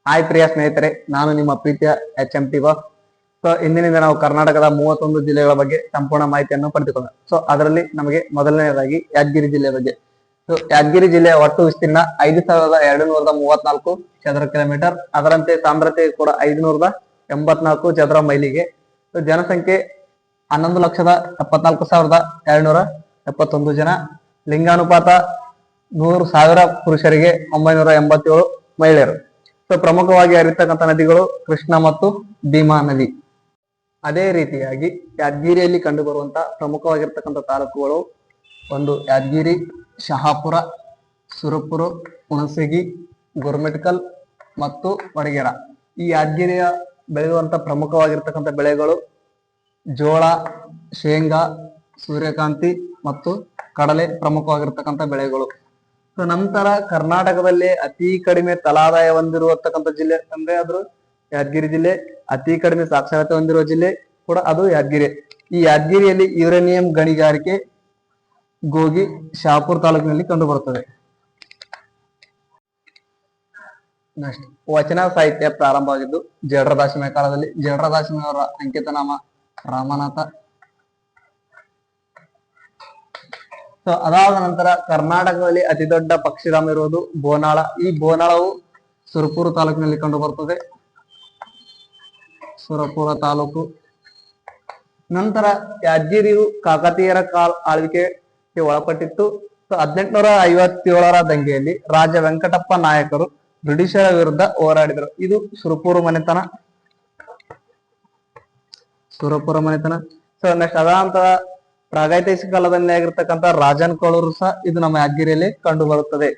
Hi ಪ್ರಿಯ ಸ್ನೇಹಿತರೆ, ನಾನು ನಿಮ್ಮ ಪ್ರೀತಿಯ HMT ಬಾಸ್. ಸೊ ಇಂದಿನಿಂದ ನಾವು ಕರ್ನಾಟಕದ 31 ಜಿಲ್ಲೆಗಳ ಬಗ್ಗೆ ಸಂಪೂರ್ಣ ಮಾಹಿತಿಯನ್ನು ಪಡೆದುಕೊಳ್ಳೋಣ. ಸೊ ಅದರಲ್ಲಿ ನಮಗೆ ಮೊದಲನೆಯದಾಗಿ ಯಾದಗಿರಿ ಜಿಲ್ಲೆ ಬಗ್ಗೆ. ಸೊ ಯಾದಗಿರಿ ಜಿಲ್ಲೆಯ ಒಟ್ಟು ವಿಸ್ತೀರ್ಣ 5234 ಚದರ ಕಿಲೋಮೀಟರ್. ಅದರಂತೆ ಸಾಂದ್ರತೆ ಕೂಡ 584 ಚದರ ಮೈಲಿಗೆ. ಸೊ ಜನಸಂಖ್ಯೆ 11,74,271 ಜನ. ಲಿಂಗಾನುಪಾತ 100,000 ಪುರುಷರಿಗೆ 987 ಮಹಿಳೆಯರು. ಸೊ ಪ್ರಮುಖವಾಗಿ ಹರಿತಕ್ಕಂಥ ನದಿಗಳು ಕೃಷ್ಣ ಮತ್ತು ಭೀಮಾ ನದಿ. ಅದೇ ರೀತಿಯಾಗಿ ಯಾದಗಿರಿಯಲ್ಲಿ ಕಂಡು ಬರುವಂತಹ ಪ್ರಮುಖವಾಗಿರ್ತಕ್ಕಂಥ ತಾಲೂಕುಗಳು ಒಂದು ಯಾದಗಿರಿ, ಶಹಾಪುರ, ಸುರಪುರ, ಹುಣಸಗಿ, ಗುರ್ಮಿಟ್ಕಲ್ ಮತ್ತು ವಡಗೇರ. ಈ ಯಾದಗಿರಿಯ ಬೆಳೆಯುವಂತ ಪ್ರಮುಖವಾಗಿರ್ತಕ್ಕಂಥ ಬೆಳೆಗಳು ಜೋಳ, ಶೇಂಗಾ, ಸೂರ್ಯಕಾಂತಿ ಮತ್ತು ಕಡಲೆ ಪ್ರಮುಖವಾಗಿರ್ತಕ್ಕಂಥ ಬೆಳೆಗಳು. ಸೊ ನಂತರ ಕರ್ನಾಟಕದಲ್ಲಿ ಅತಿ ಕಡಿಮೆ ತಲಾದಾಯ ಹೊಂದಿರುವತಕ್ಕಂಥ ಜಿಲ್ಲೆ ಅಂದ್ರೆ ಅದು ಯಾದಗಿರಿ ಜಿಲ್ಲೆ. ಅತಿ ಕಡಿಮೆ ಸಾಕ್ಷರತೆ ಹೊಂದಿರುವ ಜಿಲ್ಲೆ ಕೂಡ ಅದು ಯಾದಗಿರಿ. ಈ ಯಾದಗಿರಿಯಲ್ಲಿ ಯುರೇನಿಯಂ ಗಣಿಗಾರಿಕೆ ಗೋಗಿ ಶಹಾಪುರ ತಾಲೂಕಿನಲ್ಲಿ ಕಂಡು ಬರುತ್ತದೆ. ನೆಕ್ಸ್ಟ್, ವಚನ ಸಾಹಿತ್ಯ ಪ್ರಾರಂಭವಾಗಿದ್ದು ಜೇಡ್ರ ದಾಸಿಮಯ್ಯ ಕಾಲದಲ್ಲಿ. ಜೇಡ್ರ ದಾಸಿಮಯ್ಯ ಅವರ ಅಂಕಿತ ನಾಮ ರಾಮನಾಥ. ಸೊ ಅದಾದ ನಂತರ ಕರ್ನಾಟಕದಲ್ಲಿ ಅತಿ ದೊಡ್ಡ ಪಕ್ಷಿಧಾಮ ಇರುವುದು ಬೋನಾಳ. ಈ ಬೋನಾಳವು ಸುರಪುರ ತಾಲೂಕಿನಲ್ಲಿ ಕಂಡು ಬರುತ್ತದೆ. ಸುರಪುರ ತಾಲೂಕು. ನಂತರ ಯಾದಗಿರಿಯು ಕಾಕತೀಯರ ಆಳ್ವಿಕೆಗೆ ಒಳಪಟ್ಟಿತ್ತು. 1857ರ ದಂಗೆಯಲ್ಲಿ ರಾಜ ವೆಂಕಟಪ್ಪ ನಾಯಕರು ಬ್ರಿಟಿಷರ ವಿರುದ್ಧ ಹೋರಾಡಿದರು. ಇದು ಸುರಪುರ ಮನೆತನ. ಸೊ ನೆಕ್ಸ್ಟ್ ಅದಾದ ನಂತರ ಪ್ರಾಗೈತಿಹಾಸಿಕ ಕಾಲದಲ್ಲಿ ಆಗಿರ್ತಕ್ಕಂಥ ರಾಜನ್ ಕೋಳೂರು ಸಹ ಇದು ನಮ್ಮ ಯಾದಗಿರಿಯಲ್ಲಿ ಕಂಡು ಬರುತ್ತದೆ.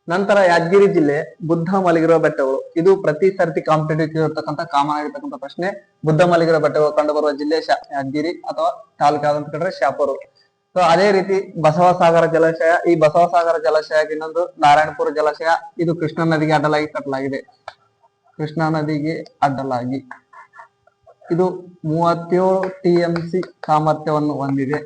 ನಂತರ ಯಾದಗಿರಿ ಜಿಲ್ಲೆ ಬುದ್ಧ ಮಲಗಿರುವ ಬೆಟ್ಟಗಳು. ಇದು ಪ್ರತಿ ಸರ್ತಿ ಕಾಂಪಿಟೇಟಿವ್ ಇರತಕ್ಕಂಥ ಕಾಮನ್ ಆಗಿರ್ತಕ್ಕಂಥ ಪ್ರಶ್ನೆ. ಬುದ್ಧ ಮಲಗಿರುವ ಬೆಟ್ಟಗಳು ಕಂಡು ಬರುವ ಜಿಲ್ಲೆ ಯಾದಗಿರಿ ಅಥವಾ ತಾಲೂಕು ಯಾವ್ದಂತ ಕೇಳಿದ್ರೆ ಶಹಾಪುರ. ಸೊ ಅದೇ ರೀತಿ ಬಸವಸಾಗರ ಜಲಾಶಯ. ಈ ಬಸವಸಾಗರ ಜಲಾಶಯಕ್ಕೆ ಇನ್ನೊಂದು ನಾರಾಯಣಪುರ ಜಲಾಶಯ. ಇದು ಕೃಷ್ಣಾ ನದಿಗೆ ಅಡ್ಡಲಾಗಿ ಕಟ್ಟಲಾಗಿದೆ. ಕೃಷ್ಣಾ ನದಿಗೆ ಅಡ್ಡಲಾಗಿ ಇದು 37 TMC ಸಾಮರ್ಥ್ಯವನ್ನು ಹೊಂದಿದೆ.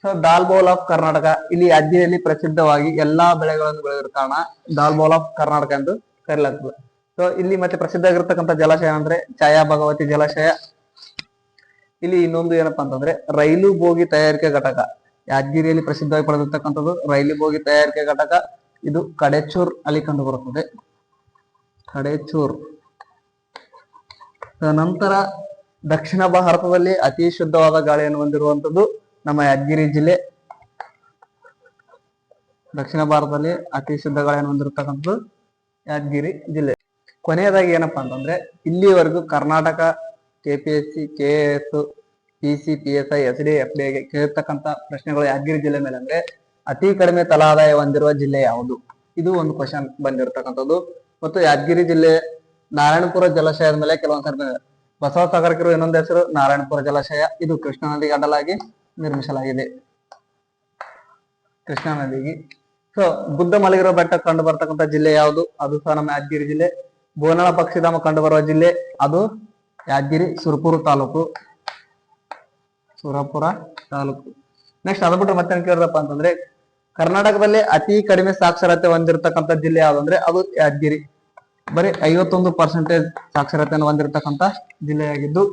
So dal bowl of Karnataka. ಇಲ್ಲಿ ಯಾದಗಿರಿಯಲ್ಲಿ ಪ್ರಸಿದ್ಧವಾಗಿ ಎಲ್ಲಾ ಬೆಳೆಗಳನ್ನು ಬೆಳೆದಿರೋ ಕಾರಣ ದಾಲ್ ಬೌಲ್ ಆಫ್ ಕರ್ನಾಟಕ ಎಂದು ಕರೆಯಲಾಗ್ತದೆ. ಸೊ ಇಲ್ಲಿ ಮತ್ತೆ ಪ್ರಸಿದ್ಧ ಆಗಿರ್ತಕ್ಕಂಥ ಜಲಾಶಯ ಅಂದ್ರೆ ಛಾಯಾ ಭಗವತಿ ಜಲಾಶಯ. ಇಲ್ಲಿ ಇನ್ನೊಂದು ಏನಪ್ಪಾ ಅಂತಂದ್ರೆ ರೈಲು ಬೋಗಿ ತಯಾರಿಕೆ ಘಟಕ. ಯಾದಗಿರಿಯಲ್ಲಿ ಪ್ರಸಿದ್ಧವಾಗಿ ಪಡೆದಿರ್ತಕ್ಕಂಥದ್ದು ರೈಲು ಬೋಗಿ ತಯಾರಿಕೆ ಘಟಕ. ಇದು ಕಡೆಚೂರ್ ಅಲ್ಲಿ ಕಂಡು ಬರುತ್ತದೆ. ಕಡೆಚೂರ್. ನಂತರ ದಕ್ಷಿಣ ಭಾರತದಲ್ಲಿ ಅತಿ ಶುದ್ಧವಾದ ಗಾಳಿಯನ್ನು ಹೊಂದಿರುವಂತದ್ದು ನಮ್ಮ ಯಾದಗಿರಿ ಜಿಲ್ಲೆ. ದಕ್ಷಿಣ ಭಾರತದಲ್ಲಿ ಅತಿ ಶುದ್ಧ ಗಾಳಿಯನ್ನು ಹೊಂದಿರತಕ್ಕಂಥದ್ದು ಯಾದಗಿರಿ ಜಿಲ್ಲೆ. ಕೊನೆಯದಾಗಿ ಏನಪ್ಪಾ ಅಂತಂದ್ರೆ ಇಲ್ಲಿವರೆಗೂ Karnataka KPSC, KAS, PC, PSI, SD, FD ಕೇಳಿರ್ತಕ್ಕಂಥ ಪ್ರಶ್ನೆಗಳು ಯಾದಗಿರಿ ಜಿಲ್ಲೆ ಮೇಲೆ ಅಂದ್ರೆ ಅತಿ ಕಡಿಮೆ ತಲಾದಾಯ ಹೊಂದಿರುವ ಜಿಲ್ಲೆ ಯಾವುದು? ಇದು ಒಂದು ಕ್ವಶನ್ ಬಂದಿರತಕ್ಕಂಥದ್ದು. ಮತ್ತು ಯಾದಗಿರಿ ಜಿಲ್ಲೆ ನಾರಾಯಣಪುರ ಜಲಾಶಯದ ಮೇಲೆ ಕೆಲವೊಂದ್ಸರಿ ಬಸವಸಾಗರಕ್ಕಿರುವ ಇನ್ನೊಂದು ಹೆಸರು ನಾರಾಯಣಪುರ ಜಲಾಶಯ. ಇದು ಕೃಷ್ಣಾ ನದಿಗೆ ಅಡ್ಡಲಾಗಿ ನಿರ್ಮಿಸಲಾಗಿದೆ. ಕೃಷ್ಣಾ ನದಿಗೆ. ಸೊ ಬುದ್ಧ ಮಲಗಿರುವ ಬೆಟ್ಟ ಕಂಡು ಬರ್ತಕ್ಕಂಥ ಜಿಲ್ಲೆ ಯಾವುದು? ಅದು ಸಹ ನಮ್ಮ ಯಾದಗಿರಿ ಜಿಲ್ಲೆ. ಬೋನಾಳ ಪಕ್ಷಿಧಾಮ ಕಂಡು ಬರುವ ಜಿಲ್ಲೆ ಅದು ಯಾದಗಿರಿ, ಸುರಪುರ ತಾಲೂಕು. ನೆಕ್ಸ್ಟ್ ಅದು ಬಿಟ್ಟು ಮತ್ತೆ ಕೇಳಿದ್ರಪ್ಪ ಅಂತಂದ್ರೆ ಕರ್ನಾಟಕದಲ್ಲಿ ಅತಿ ಕಡಿಮೆ ಸಾಕ್ಷರತೆ ಹೊಂದಿರತಕ್ಕಂಥ ಜಿಲ್ಲೆ ಯಾವುದು ಅಂದ್ರೆ ಅದು ಯಾದಗಿರಿ. ಬರೀ 51% ಸಾಕ್ಷರತೆಯನ್ನು ಹೊಂದಿರತಕ್ಕಂಥ ಜಿಲ್ಲೆಯಾಗಿದ್ದು.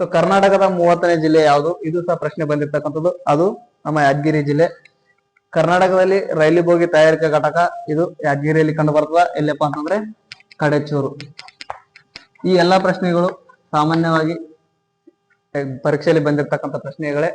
ಸೊ ಕರ್ನಾಟಕದ 30ನೇ ಜಿಲ್ಲೆ ಯಾವುದು? ಇದು ಸಹ ಪ್ರಶ್ನೆ ಬಂದಿರತಕ್ಕಂಥದ್ದು. ಅದು ನಮ್ಮ ಯಾದಗಿರಿ ಜಿಲ್ಲೆ. ಕರ್ನಾಟಕದಲ್ಲಿ ರೈಲು ಬೋಗಿ ತಯಾರಿಕಾ ಘಟಕ ಇದು ಯಾದಗಿರಿಯಲ್ಲಿ ಕಂಡು ಬರ್ತದ. ಎಲ್ಲಪ್ಪ ಅಂತಂದ್ರೆ ಕಡೆಚೂರು. ಈ ಎಲ್ಲಾ ಪ್ರಶ್ನೆಗಳು ಸಾಮಾನ್ಯವಾಗಿ ಪರೀಕ್ಷೆಯಲ್ಲಿ ಬಂದಿರತಕ್ಕಂಥ ಪ್ರಶ್ನೆಗಳೇ.